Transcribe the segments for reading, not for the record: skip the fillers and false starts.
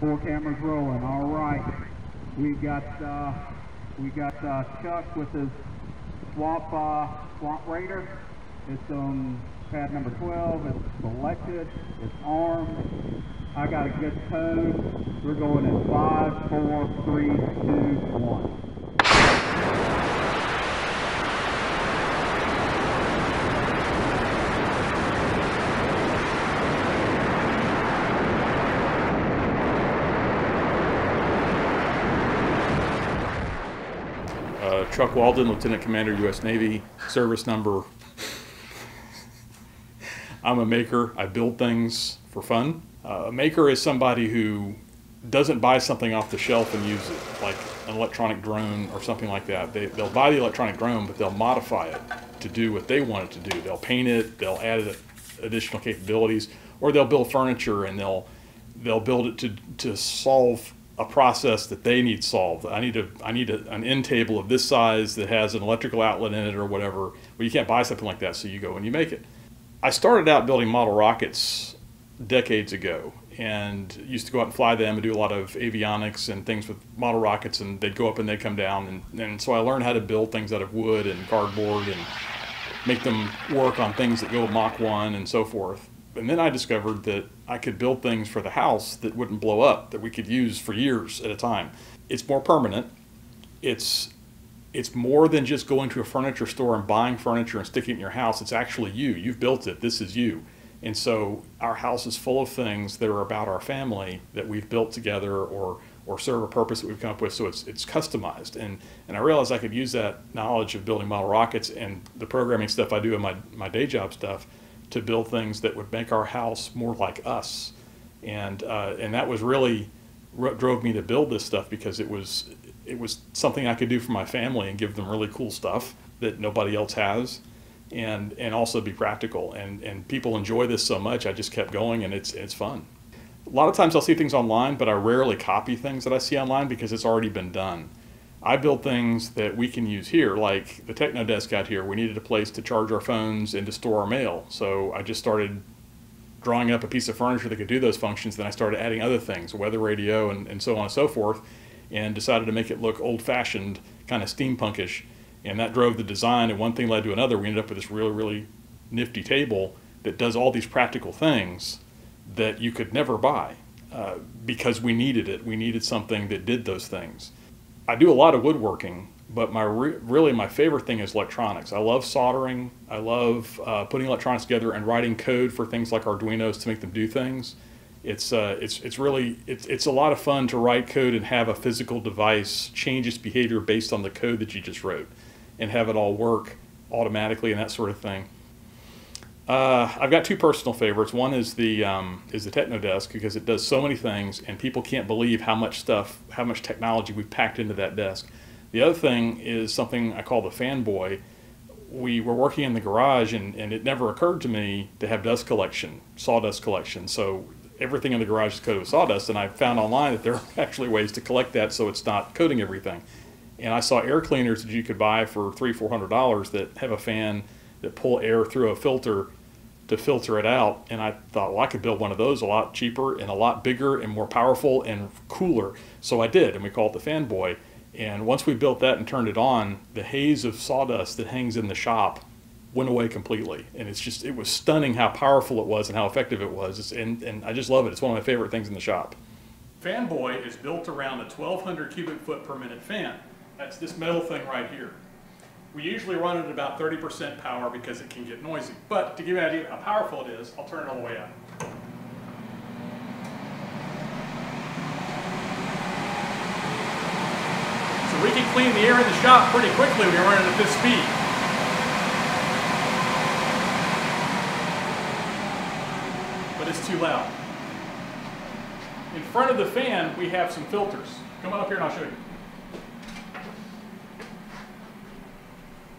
Four cameras rolling. All right. We got Chuck with his swamp raider. It's on pad number 12. It's selected. It's armed. I got a good tone. We're going in 5, 4, 3, 2, 1. Chuck Walden, Lieutenant Commander, U.S. Navy, service number. I'm a maker. I build things for fun. A maker is somebody who doesn't buy something off the shelf and use it, like an electronic drone or something like that. They'll buy the electronic drone, but they'll modify it to do what they want it to do. They'll paint it, they'll add additional capabilities, or they'll build furniture and they'll build it to solve a process that they need solved. I need an end table of this size that has an electrical outlet in it or whatever. Well, you can't buy something like that, so you go and you make it. I started out building model rockets decades ago and used to go out and fly them and do a lot of avionics and things with model rockets, and they'd go up and they'd come down, and so I learned how to build things out of wood and cardboard and make them work on things that go Mach 1 and so forth. And then I discovered that I could build things for the house that wouldn't blow up, that we could use for years at a time. It's more permanent. It's more than just going to a furniture store and buying furniture and sticking it in your house. It's actually you. You've built it. This is you. And so our house is full of things that are about our family that we've built together or serve a purpose that we've come up with. So it's customized. And I realized I could use that knowledge of building model rockets and the programming stuff I do in my day job stuff to build things that would make our house more like us. And that was really what drove me to build this stuff, because it was something I could do for my family and give them really cool stuff that nobody else has, and also be practical. And people enjoy this so much, I just kept going, and it's fun. A lot of times I'll see things online, but I rarely copy things that I see online because it's already been done. I build things that we can use here, like the Techno Desk out here. We needed a place to charge our phones and to store our mail. So I just started drawing up a piece of furniture that could do those functions. Then I started adding other things, weather radio and so on and so forth, and decided to make it look old-fashioned, kind of steampunkish. And that drove the design, and one thing led to another. We ended up with this really, really nifty table that does all these practical things that you could never buy because we needed it. We needed something that did those things. I do a lot of woodworking, but really my favorite thing is electronics. I love soldering. I love putting electronics together and writing code for things like Arduinos to make them do things. It's a lot of fun to write code and have a physical device change its behavior based on the code that you just wrote, and have it all work automatically and that sort of thing. I've got two personal favorites. One is the Techno Desk, because it does so many things and people can't believe how much technology we've packed into that desk. The other thing is something I call the Fanboy. We were working in the garage and it never occurred to me to have dust collection, sawdust collection. So everything in the garage is coated with sawdust, and I found online that there are actually ways to collect that so it's not coating everything. And I saw air cleaners that you could buy for $300-400 that have a fan that pull air through a filter to filter it out, and I thought, well, I could build one of those a lot cheaper and a lot bigger and more powerful and cooler. So I did, and we called it the Fanboy. And once we built that and turned it on, the haze of sawdust that hangs in the shop went away completely. And it was stunning how powerful it was and how effective it was. And I just love it. It's one of my favorite things in the shop. Fanboy is built around a 1,200 cubic foot per minute fan. That's this metal thing right here. We usually run it at about 30% power because it can get noisy. But to give you an idea of how powerful it is, I'll turn it all the way up. So we can clean the air in the shop pretty quickly when you're running at this speed. But it's too loud. In front of the fan, we have some filters. Come on up here and I'll show you.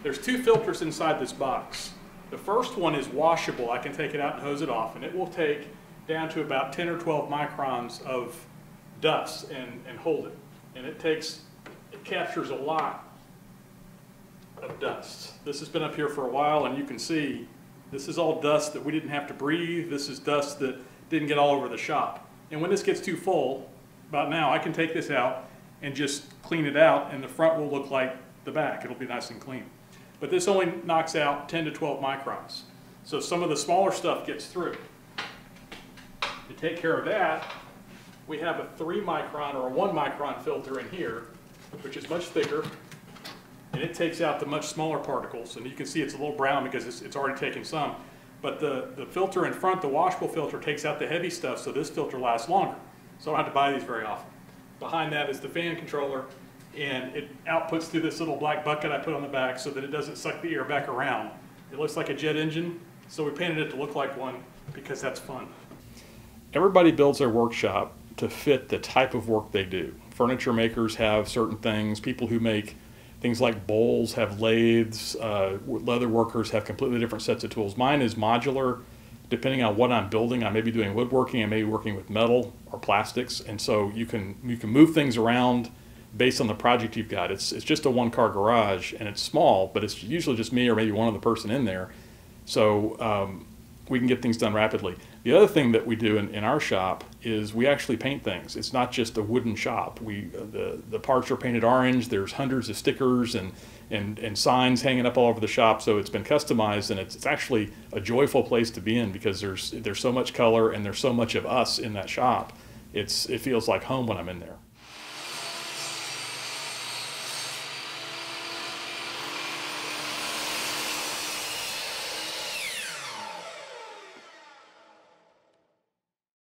There's two filters inside this box. The first one is washable. I can take it out and hose it off, and it will take down to about 10 or 12 microns of dust and hold it. And it captures a lot of dust. This has been up here for a while, and you can see this is all dust that we didn't have to breathe. This is dust that didn't get all over the shop. And when this gets too full, about now, I can take this out and just clean it out, and the front will look like the back. It'll be nice and clean. But this only knocks out 10 to 12 microns. So some of the smaller stuff gets through. To take care of that, we have a 3 micron or a 1 micron filter in here, which is much thicker, and it takes out the much smaller particles. And you can see it's a little brown because it's already taken some. But the filter in front, the washable filter, takes out the heavy stuff, so this filter lasts longer. So I don't have to buy these very often. Behind that is the fan controller, and it outputs through this little black bucket I put on the back so that it doesn't suck the air back around. It looks like a jet engine, so we painted it to look like one because that's fun. Everybody builds their workshop to fit the type of work they do. Furniture makers have certain things. People who make things like bowls have lathes. Leather workers have completely different sets of tools. Mine is modular. Depending on what I'm building, I may be doing woodworking, I may be working with metal or plastics, and so you can move things around based on the project you've got. It's just a one-car garage, and it's small, but it's usually just me or maybe one other person in there, so we can get things done rapidly. The other thing that we do in our shop is we actually paint things. It's not just a wooden shop. The parts are painted orange. There's hundreds of stickers and signs hanging up all over the shop, so it's been customized, and it's actually a joyful place to be in because there's so much color and there's so much of us in that shop. It feels like home when I'm in there.